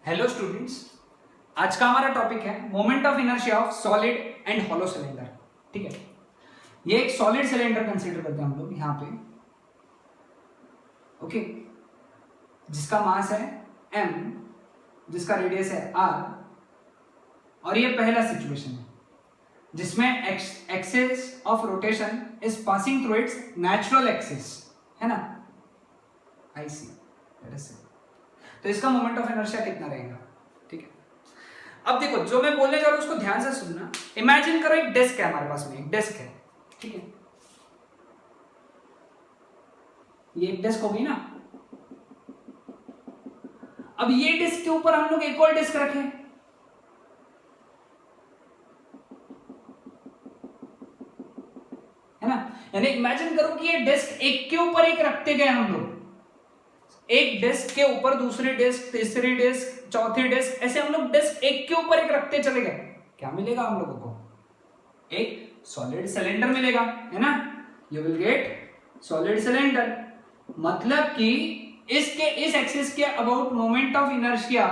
Hello students, आज का हमारा टॉपिक है moment of inertia of solid and hollow cylinder. ठीक है, ये एक सॉलिड सिलेंडर कंसीडर करते हैं हम लोग यहाँ पे। ओके, जिसका मास है m, जिसका रेडियस है r, और ये पहला सिचुएशन है जिसमें axis of rotation is passing through it's natural axis, है ना, आई सी। तो इसका मोमेंट ऑफ इनर्शिया कितना रहेगा? ठीक है, अब देखो जो मैं बोलने जा रहा हूं उसको ध्यान से सुनना। इमेजिन करो एक डेस्क है हमारे पास में, एक डेस्क है, ठीक है, ये एक डेस्क होगी ना। अब ये डिस्क के ऊपर हम लोग एक और डिस्क रखें, है ना। यानी इमेजिन करो कि ये डिस्क एक के ऊपर एक रखते गए हम लोग, एक डिस्क के ऊपर दूसरी डिस्क, तीसरी डिस्क, चौथी डिस्क, ऐसे हम लोग डिस्क एक के ऊपर एक रखते चले गए। क्या मिलेगा हम लोगों को? एक सॉलिड सिलेंडर मिलेगा, है ना। You will get solid cylinder. मतलब कि इस एक्सिस के अबाउट मोमेंट ऑफ इनर्शिया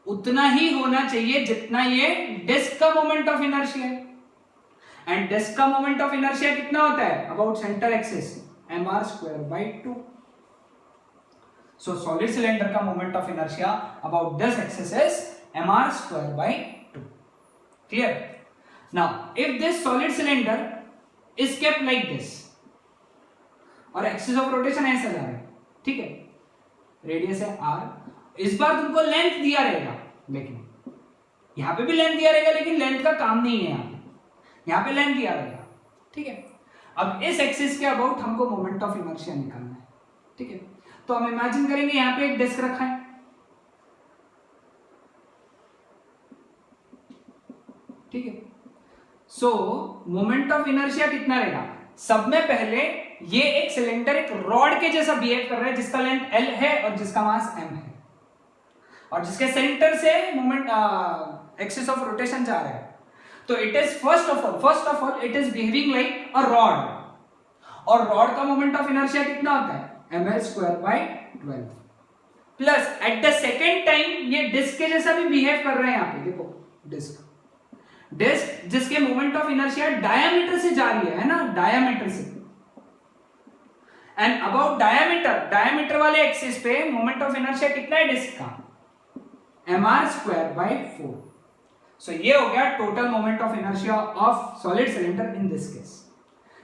उतना ही होना चाहिए जितना ये डिस्क का मोमेंट ऑफ इनर्शिया है। एंड डिस्क का मोमेंट ऑफ इनर्शिया कितना होता है about centre axis? mr²/2। So solid cylinder का moment of inertia about this axis is mr²/2. Clear? Now, if this solid cylinder is kept like this, और axis of rotation ऐसा जा रहा है, ठीक है, रेडियस है r, इस बार तुमको लेंथ दिया रहेगा, लेकिन यहां पे भी लेंथ दिया रहेगा, लेकिन लेंथ का काम नहीं है यहाँ पे लेंथ दिया रहेगा, ठीक है। अब इस एक्सिस के अबाउट हमको मोमेंट ऑफ इनर्शिया निकालना है, ठीक है। तो हम इमेजिन करेंगे यहाँ पे एक डिस्क रखा है, ठीक है। सो मोमेंट ऑफ इनर्शिया कितना रहेगा? सब में पहले ये एक सिलेंडर एक रॉड के जैसा बिहेव कर रहा है जिसका लेंथ L है और जिसका मास m है, और जिसके सेंटर से मोमेंट एक्सिस ऑफ रोटेशन जा रहा है। तो it is first of all it is behaving like a rod, और रॉड का मोमेंट ऑफ इनर्शिया कितना होता है? ml²/12 plus at the second time ये डिस्क के जैसा भी बिहेव कर रहे हैं। यहाँ पे देखो डिस्क जिसके मोमेंट ऑफ इनर्शिया डायमीटर से जा रही है ना, डायमीटर से। एंड अबाउट डायमीटर वाले एक्सिस पे मोमेंट ऑफ इनर्शिया कितना है डिस्क का? mr²/4। सो ये हो गया total moment of inertia of solid cylinder in this case,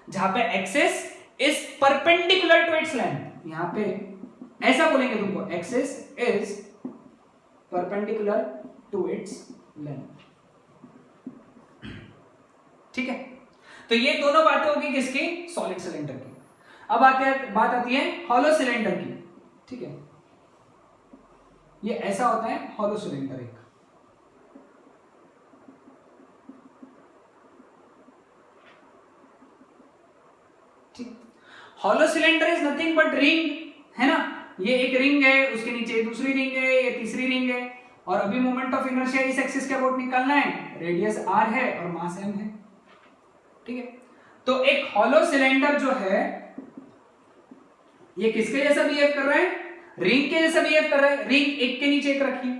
जहां पे axis is perpendicular to its length. यहां पे ऐसा बोलेंगे तुमको, axis is perpendicular to its length, ठीक है। तो ये दोनों बातें होगी किसकी? सॉलिड सिलेंडर की। अब बात आती है हॉलो सिलेंडर की, ठीक है। ये ऐसा होता है हॉलो सिलेंडर एक, hollow cylinder is nothing but ring, है ना। ये एक रिंग है, उसके नीचे दूसरी रिंग है, ये तीसरी रिंग है, और अभी मोमेंट ऑफ इनर्शिया इस एक्सिस के अबाउट निकालना है। रेडियस r है और मास m है, ठीक है। तो एक हॉलो सिलेंडर जो है ये किसके जैसा बिहेव कर रहा है? रिंग के जैसा बिहेव कर रहा है। रिंग एक के नीचे एक रखी,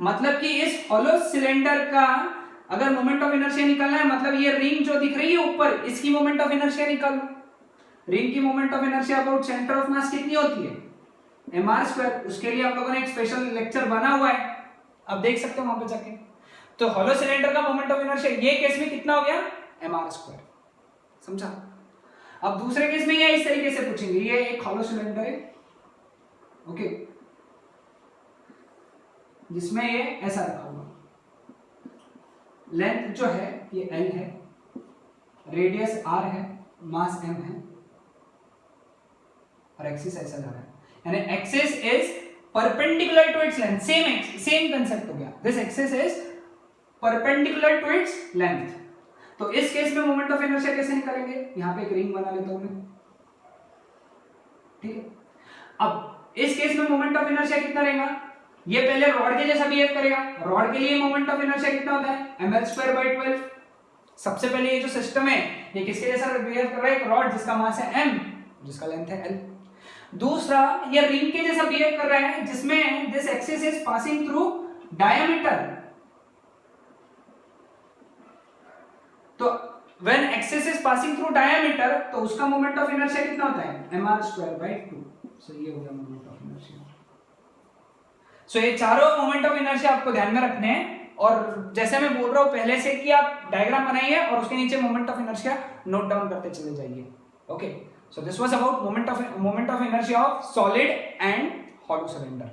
मतलब कि इस हॉलो सिलेंडर का अगर मोमेंट ऑफ इनर्शिया निकालना है, मतलब ये रिंग जो दिख रही है ऊपर, इसकी मोमेंट ऑफ इनर्शिया निकालो। रिंग की moment of inertia about centre of mass कितनी होती है? mr²। उसके लिए आप लोगों ने एक स्पेशल लेक्चर बना हुआ है, आप देख सकते हो वहां पे जाके। तो हॉलो सिलेंडर का मोमेंट ऑफ इनर्शिया ये केस में कितना हो गया? mr²। समझा? अब दूसरे केस में ये इस तरीके से पूछेंगे, ये एक हॉलो सिलेंडर है, ओके, जिसमें ये ऐसा रखा हुआ, लेंथ जो है ये L है, रेडियस R है, मास m है, और एक्सिस ऐसा जा रहा है। यानी axis is perpendicular to its length. Same concept हो गया। This axis is perpendicular to its length. तो इस केस में मोमेंट ऑफ इनर्शिया कैसे निकालेंगे? यहां पे एक रिंग बना लेता हूं मैं, ठीक है। अब इस केस में मोमेंट ऑफ इनर्शिया कितना रहेगा? ये पहले रॉड के जैसा बिहेव करेगा। रॉड के लिए मोमेंट ऑफ इनर्शिया कितना होता है? ml²/12। सबसे पहले ये जो सिस्टम है ये किसके जैसा बिहेव कर रहा है? एक रॉड जिसका मास है m, जिसका लेंथ है L। दूसरा ये रिंग के जैसा बिहेव कर रहा है जिसमें this axis is passing through diameter, तो when axis is passing through diameter तो उसका मोमेंट ऑफ इनर्शिया कितना होता है mr²/2। सो ये हो गया मोमेंट ऑफ इनर्शिया। सो ये चारों मोमेंट ऑफ इनर्शिया आपको ध्यान में रखने हैं, और जैसे मैं बोल रहा हूं पहले से कि आप डायग्राम बनाइए और उसके नीचे moment of inertia note down करते चले जाइए। Okay, so this was about moment of inertia of solid and hollow cylinder.